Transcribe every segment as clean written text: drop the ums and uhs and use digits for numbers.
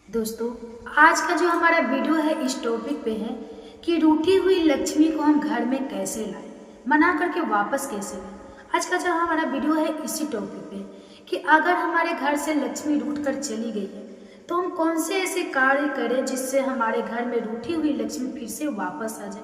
दोस्तों, आज का जो हमारा वीडियो है इस टॉपिक पे है कि रूठी हुई लक्ष्मी को हम घर में कैसे लाएं, मना करके वापस कैसे लाएं। आज का जो हमारा वीडियो है इसी टॉपिक पे कि अगर हमारे घर से लक्ष्मी रूठ कर चली गई है तो हम कौन से ऐसे कार्य करें जिससे हमारे घर में रूठी हुई लक्ष्मी फिर से वापस आ जाए।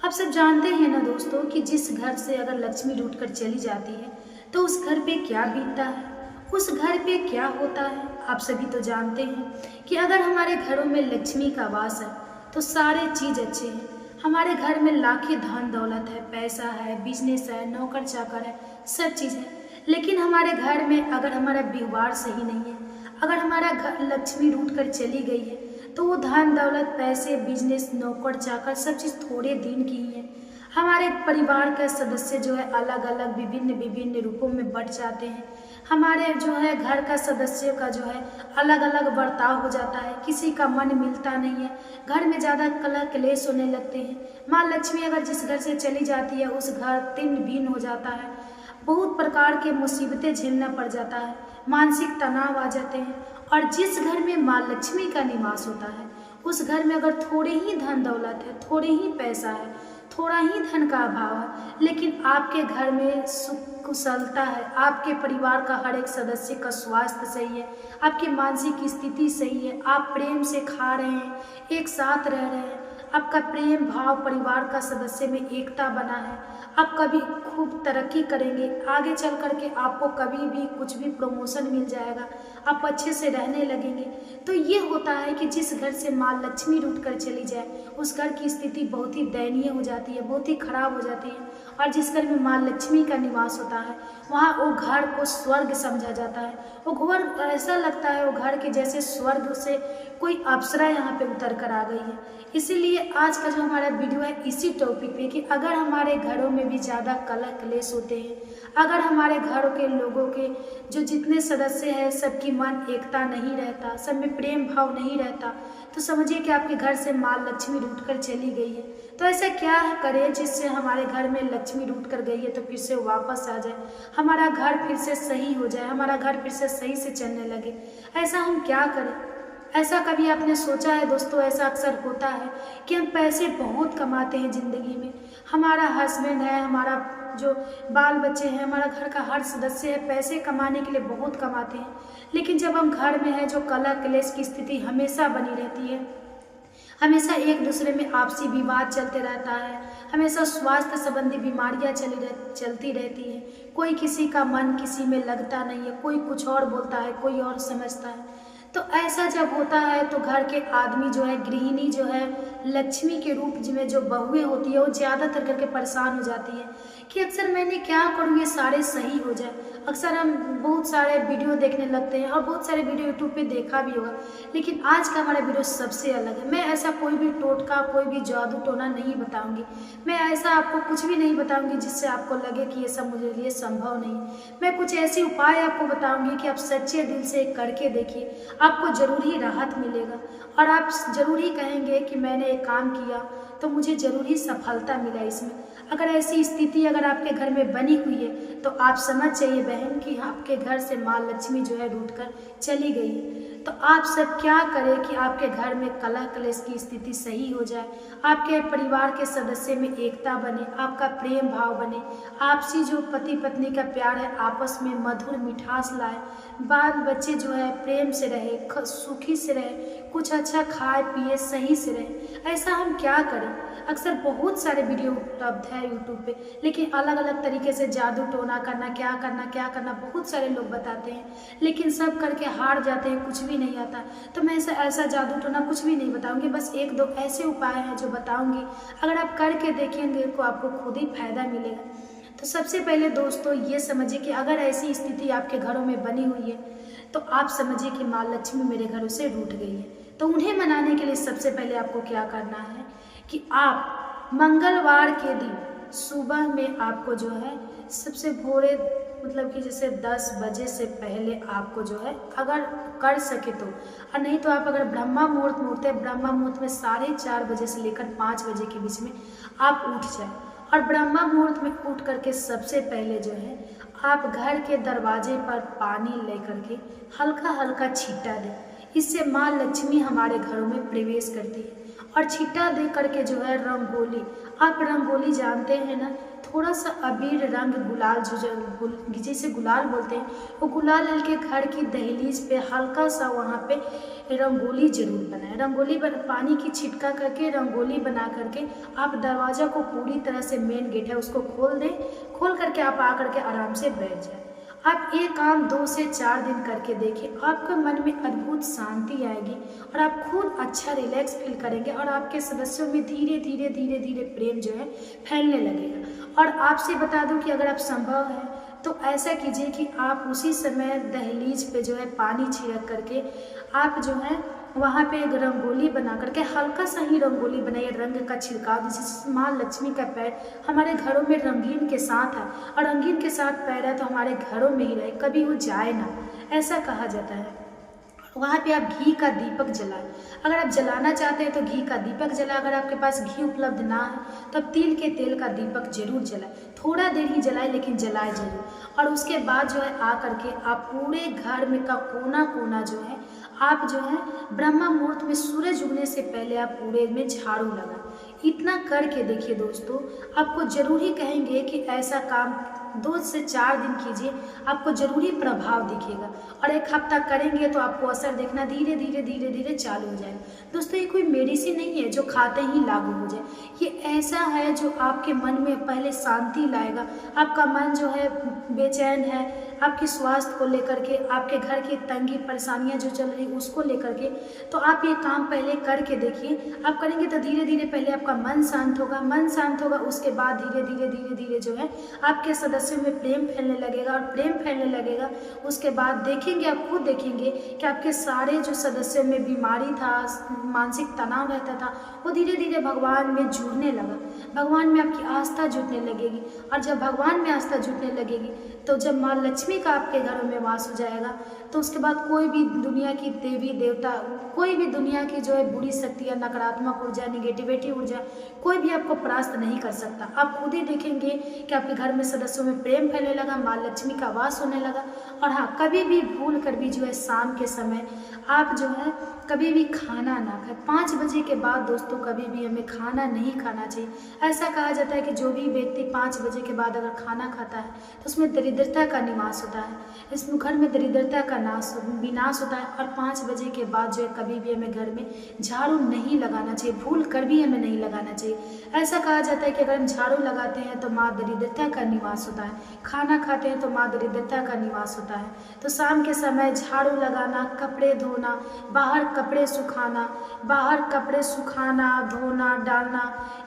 आप सब जानते हैं ना दोस्तों कि जिस घर से अगर लक्ष्मी रूठ कर चली जाती है तो उस घर पे क्या बीतता है, उस घर पे क्या होता है। आप सभी तो जानते हैं कि अगर हमारे घरों में लक्ष्मी का वास है तो सारे चीज़ अच्छे हैं। हमारे घर में लाखों धन दौलत है, पैसा है, बिजनेस है, नौकर चाकर है, सब चीज़ है। लेकिन हमारे घर में अगर हमारा व्यवहार सही नहीं है, अगर हमारा घर लक्ष्मी रूठ कर चली गई है तो वो धन दौलत, पैसे, बिजनेस, नौकर चाकर सब चीज़ थोड़े दिन की ही है। हमारे परिवार के सदस्य जो है अलग अलग विभिन्न विभिन्न रूपों में बट जाते हैं। हमारे जो है घर का सदस्यों का जो है अलग अलग बर्ताव हो जाता है, किसी का मन मिलता नहीं है, घर में ज़्यादा कलह क्लेश होने लगते हैं। माँ लक्ष्मी अगर जिस घर से चली जाती है उस घर तिन्न भिन्न हो जाता है, बहुत प्रकार के मुसीबतें झेलना पड़ जाता है, मानसिक तनाव आ जाते हैं। और जिस घर में माँ लक्ष्मी का निवास होता है उस घर में अगर थोड़े ही धन दौलत है, थोड़े ही पैसा है, थोड़ा ही धन का अभाव है, लेकिन आपके घर में सुख कुशलता है, आपके परिवार का हर एक सदस्य का स्वास्थ्य सही है, आपकी मानसिक स्थिति सही है, आप प्रेम से खा रहे हैं, एक साथ रह रहे हैं, आपका प्रेम भाव परिवार का सदस्य में एकता बना है, आप कभी खूब तरक्की करेंगे, आगे चल करके आपको कभी भी कुछ भी प्रमोशन मिल जाएगा, आप अच्छे से रहने लगेंगे। तो ये होता है कि जिस घर से माँ लक्ष्मी रूठ कर चली जाए उस घर की स्थिति बहुत ही दयनीय हो जाती है, बहुत ही खराब हो जाती है। और जिस घर में माँ लक्ष्मी का निवास होता है वहाँ वो घर को स्वर्ग समझा जाता है। वो घर ऐसा लगता है वो घर के जैसे स्वर्ग से कोई अप्सरा यहाँ पे उतर कर आ गई है। इसीलिए आज का जो हमारा वीडियो है इसी टॉपिक पे कि अगर हमारे घरों में भी ज़्यादा कलह क्लेश होते हैं, अगर हमारे घरों के लोगों के जो जितने सदस्य हैं सबकी मन एकता नहीं रहता, सब में प्रेम भाव नहीं रहता, तो समझिए कि आपके घर से माँ लक्ष्मी रूठ कर चली गई है। तो ऐसा क्या करें जिससे हमारे घर में लक्ष्मी रूठ कर गई है तो फिर से वापस आ जाए, हमारा घर फिर से सही हो जाए, हमारा घर फिर से सही से चलने लगे। ऐसा हम क्या करें? ऐसा कभी आपने सोचा है दोस्तों? ऐसा अक्सर होता है कि हम पैसे बहुत कमाते हैं ज़िंदगी में, हमारा हस्बैंड है, हमारा जो बाल बच्चे हैं, हमारा घर का हर सदस्य है, पैसे कमाने के लिए बहुत कमाते हैं, लेकिन जब हम घर में हैं जो कलह क्लेश की स्थिति हमेशा बनी रहती है, हमेशा एक दूसरे में आपसी विवाद चलते रहता है, हमेशा स्वास्थ्य संबंधी बीमारियां चलती रहती हैं, कोई किसी का मन किसी में लगता नहीं है, कोई कुछ और बोलता है, कोई और समझता है। तो ऐसा जब होता है तो घर के आदमी जो है, गृहिणी जो है, लक्ष्मी के रूप में जो बहुएं होती है वो ज़्यादातर करके परेशान हो जाती है कि अक्सर मैंने क्या करूँ ये सारे सही हो जाए। अक्सर हम बहुत सारे वीडियो देखने लगते हैं और बहुत सारे वीडियो यूट्यूब पे देखा भी होगा, लेकिन आज का हमारा वीडियो सबसे अलग है। मैं ऐसा कोई भी टोटका, कोई भी जादू टोना नहीं बताऊंगी, मैं ऐसा आपको कुछ भी नहीं बताऊंगी जिससे आपको लगे कि ये सब मुझे लिए संभव नहीं। मैं कुछ ऐसे उपाय आपको बताऊंगी कि आप सच्चे दिल से करके देखिए, आपको ज़रूर ही राहत मिलेगा और आप ज़रूर ही कहेंगे कि मैंने एक काम किया तो मुझे ज़रूर ही सफलता मिला इसमें। अगर ऐसी स्थिति अगर आपके घर में बनी हुई है तो आप समझ जाइए बहन कि आपके घर से माँ लक्ष्मी जो है रूठ कर चली गई है। तो आप सब क्या करें कि आपके घर में कलह क्लेश की स्थिति सही हो जाए, आपके परिवार के सदस्य में एकता बने, आपका प्रेम भाव बने, आपसी जो पति पत्नी का प्यार है आपस में मधुर मिठास लाए, बाल बच्चे जो है प्रेम से रहे, सुखी से रहे, कुछ अच्छा खाए पिए, सही से रहे। ऐसा हम क्या करें? अक्सर बहुत सारे वीडियो उपलब्ध है यूट्यूब पे, लेकिन अलग अलग तरीके से जादू टोना करना, क्या करना बहुत सारे लोग बताते हैं, लेकिन सब करके हार जाते हैं, कुछ भी नहीं आता। तो मैं ऐसा जादू टोना कुछ भी नहीं बताऊंगी, बस एक दो ऐसे उपाय हैं जो बताऊंगी, अगर आप करके देखेंगे तो आपको खुद ही फायदा मिलेगा। तो सबसे पहले दोस्तों ये समझिए कि अगर ऐसी स्थिति आपके घरों में बनी हुई है तो आप समझिए कि माँ लक्ष्मी मेरे घरों से रूठ गई है। तो उन्हें मनाने के लिए सबसे पहले आपको क्या करना है कि आप मंगलवार के दिन सुबह में आपको जो है सबसे भोरे, मतलब कि जैसे 10 बजे से पहले आपको जो है अगर कर सके तो, और नहीं तो आप अगर ब्रह्मा मुहूर्त मुहूर्त है, ब्रह्मा मुहूर्त में 4:30 बजे से लेकर 5 बजे के बीच में आप उठ जाए और ब्रह्मा मुहूर्त में उठ करके सबसे पहले जो है आप घर के दरवाजे पर पानी लेकर के हल्का हल्का छींटा दें। इससे माँ लक्ष्मी हमारे घरों में प्रवेश करती है। और छींटा दे करके जो है रंगोली, आप रंगोली जानते हैं ना, थोड़ा सा अबीर रंग गुलाल जिसे गुलाल बोलते हैं, वो गुलाल लेके घर की दहलीज पे हल्का सा वहाँ पे रंगोली जरूर बनाएं। रंगोली पानी की छिटका करके रंगोली बना करके आप दरवाज़ा को पूरी तरह से, मेन गेट है उसको खोल दें। खोल करके आप आ करके आराम से बैठ जाएं। आप ये काम 2 से 4 दिन करके देखिए, आपके मन में अद्भुत शांति आएगी और आप खुद अच्छा रिलैक्स फील करेंगे और आपके सदस्यों में धीरे धीरे धीरे धीरे प्रेम जो है फैलने लगेगा। और आपसे बता दूं कि अगर आप संभव है तो ऐसा कीजिए कि आप उसी समय दहलीज पे जो है पानी छिड़क करके आप जो है वहाँ पे एक रंगोली बना करके, हल्का सा ही रंगोली बनाइए, रंग का छिड़काव, जिससे माँ लक्ष्मी का पैर हमारे घरों में रंगीन के साथ है और रंगीन के साथ पैर है तो हमारे घरों में ही रहे, कभी वो जाए ना, ऐसा कहा जाता है। वहाँ पे आप घी का दीपक जलाएं। अगर आप जलाना चाहते हैं तो घी का दीपक जलाएं। अगर आपके पास घी उपलब्ध ना है तो तिल के तेल का दीपक जरूर जलाएं। थोड़ा देर ही जलाएं लेकिन जलाएं जरूर। और उसके बाद जो है आ करके आप पूरे घर में का कोना कोना जो है आप जो है ब्रह्म मुहूर्त में सूरज उगने से पहले आप पूरे में झाड़ू लगाएं। इतना करके देखिए दोस्तों, आपको जरूर ही कहेंगे कि ऐसा काम 2 से 4 दिन कीजिए, आपको जरूरी प्रभाव दिखेगा। और 1 हफ्ता करेंगे तो आपको असर देखना धीरे धीरे धीरे धीरे चालू हो जाएगा। दोस्तों, ये कोई मेडिसिन नहीं है जो खाते ही लागू हो जाए, ये ऐसा है जो आपके मन में पहले शांति लाएगा। आपका मन जो है बेचैन है, आपके स्वास्थ्य को लेकर के, आपके घर की तंगी परेशानियां जो चल रही उसको लेकर के, तो आप ये काम पहले करके देखिए। आप करेंगे तो धीरे धीरे पहले आपका मन शांत होगा, मन शांत होगा, उसके बाद धीरे धीरे धीरे धीरे जो है आपके सदस्यों में प्रेम फैलने लगेगा। और प्रेम फैलने लगेगा उसके बाद देखेंगे, आप खुद देखेंगे कि आपके सारे जो सदस्यों में बीमारी था, मानसिक तनाव रहता था, वो धीरे धीरे भगवान में जुड़ने लगा। भगवान में आपकी आस्था जुटने लगेगी। और जब भगवान में आस्था जुटने लगेगी तो जब माँ लक्ष्मी का आपके घरों में वास हो जाएगा तो उसके बाद कोई भी दुनिया की देवी देवता, कोई भी दुनिया की जो है बुरी शक्ति या नकारात्मक ऊर्जा, निगेटिविटी ऊर्जा, कोई भी आपको परास्त नहीं कर सकता। आप खुद ही देखेंगे कि आपके घर में सदस्यों में प्रेम फैलने लगा, माँ लक्ष्मी का वास होने लगा। और हाँ, कभी भी भूल कर भी जो है शाम के समय आप जो है कभी भी खाना ना खाएं। 5 बजे के बाद दोस्तों कभी भी हमें खाना नहीं खाना चाहिए। ऐसा कहा जाता है कि जो भी व्यक्ति 5 बजे के बाद अगर खाना खाता है तो उसमें दरिद्रता का निवास होता है, इस घर में दरिद्रता का विनाश होता है। और 5 बजे के बाद जो है कभी भी हमें घर में झाड़ू नहीं लगाना चाहिए, भूल कर भी हमें नहीं लगाना चाहिए। ऐसा कहा जाता है कि अगर हम झाड़ू लगाते हैं तो माँ दरिद्रता का निवास होता है, खाना खाते हैं तो माँ दरिद्रता का निवास होता है। तो शाम के समय झाड़ू लगाना, कपड़े धोना, बाहर कपड़े सुखाना, धोना, डालना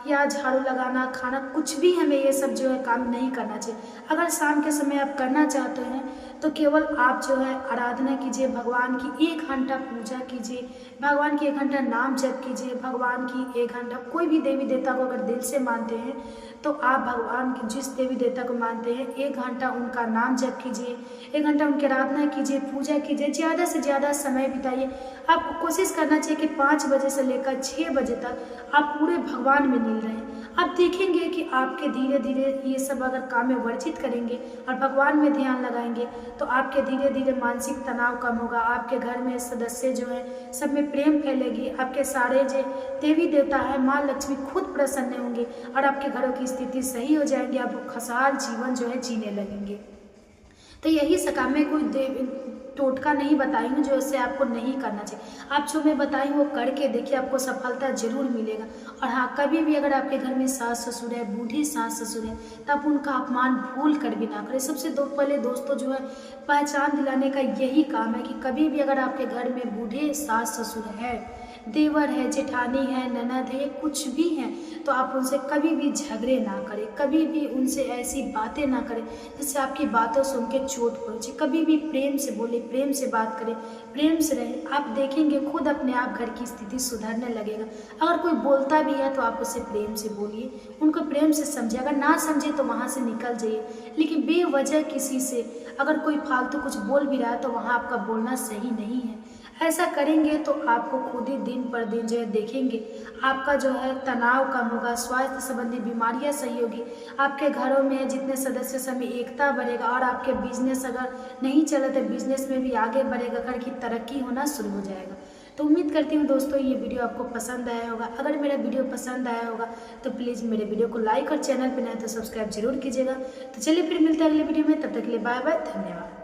या झाड़ू लगाना, खाना, कुछ भी हमें ये सब जो है काम नहीं करना चाहिए। अगर शाम के समय आप करना चाहते हैं तो केवल आप जो है आराधना कीजिए, भगवान की 1 घंटा पूजा कीजिए, भगवान की 1 घंटा नाम जप कीजिए, भगवान की 1 घंटा, कोई भी देवी देवता को अगर दिल से मानते हैं तो आप भगवान की जिस देवी देवता को मानते हैं 1 घंटा उनका नाम जप कीजिए, 1 घंटा उनकी आराधना कीजिए, पूजा कीजिए, ज़्यादा से ज़्यादा समय बिताइए। आपको कोशिश करना चाहिए कि 5 बजे से लेकर 6 बजे तक आप पूरे भगवान में लीन रहें। आप देखेंगे कि आपके धीरे धीरे ये सब अगर काम में वर्जित करेंगे और भगवान में ध्यान लगाएंगे तो आपके धीरे धीरे मानसिक तनाव कम होगा, आपके घर में सदस्य जो है सब में प्रेम फैलेगी, आपके सारे जो देवी देवता है माँ लक्ष्मी खुद प्रसन्न होंगे और आपके घरों की स्थिति सही हो जाएगी, आप खुशहाल जीवन जो है जीने लगेंगे। तो यही सका, मैं कोई टोटका नहीं बताई हूँ जो इससे आपको नहीं करना चाहिए। आप जो मैं बताई हूँ वो करके देखिए, आपको सफलता जरूर मिलेगा। और हाँ, कभी भी अगर आपके घर में सास ससुर है, बूढ़ी सास ससुर है, तब उनका अपमान भूल कर भी ना करें। सबसे पहले दोस्तों जो है पहचान दिलाने का यही काम है कि कभी भी अगर आपके घर में बूढ़े सास ससुर है, देवर है, जेठानी है, ननद है, कुछ भी हैं, तो आप उनसे कभी भी झगड़े ना करें, कभी भी उनसे ऐसी बातें ना करें जिससे आपकी बातों सुन के चोट पहुँचे। कभी भी प्रेम से बोले, प्रेम से बात करें, प्रेम से रहें। आप देखेंगे खुद अपने आप घर की स्थिति सुधरने लगेगा। अगर कोई बोलता भी है तो आप उससे प्रेम से बोलिए, उनको प्रेम से समझिए, अगर ना समझे तो वहाँ से निकल जाइए। लेकिन बेवजह किसी से अगर कोई फालतू कुछ बोल भी रहा है तो वहाँ आपका बोलना सही नहीं है। ऐसा करेंगे तो आपको खुद ही दिन पर दिन जो है देखेंगे आपका जो है तनाव कम होगा, स्वास्थ्य संबंधी बीमारियां सही होगी, आपके घरों में जितने सदस्य सभी एकता बढ़ेगा और आपके बिजनेस अगर नहीं चले तो बिजनेस में भी आगे बढ़ेगा, घर की तरक्की होना शुरू हो जाएगा। तो उम्मीद करती हूँ दोस्तों ये वीडियो आपको पसंद आया होगा। अगर मेरा वीडियो पसंद आया होगा तो प्लीज़ मेरे वीडियो को लाइक और चैनल पर नए तो सब्सक्राइब जरूर कीजिएगा। तो चलिए फिर मिलते हैं अगले वीडियो में, तब तक के लिए बाय बाय, धन्यवाद।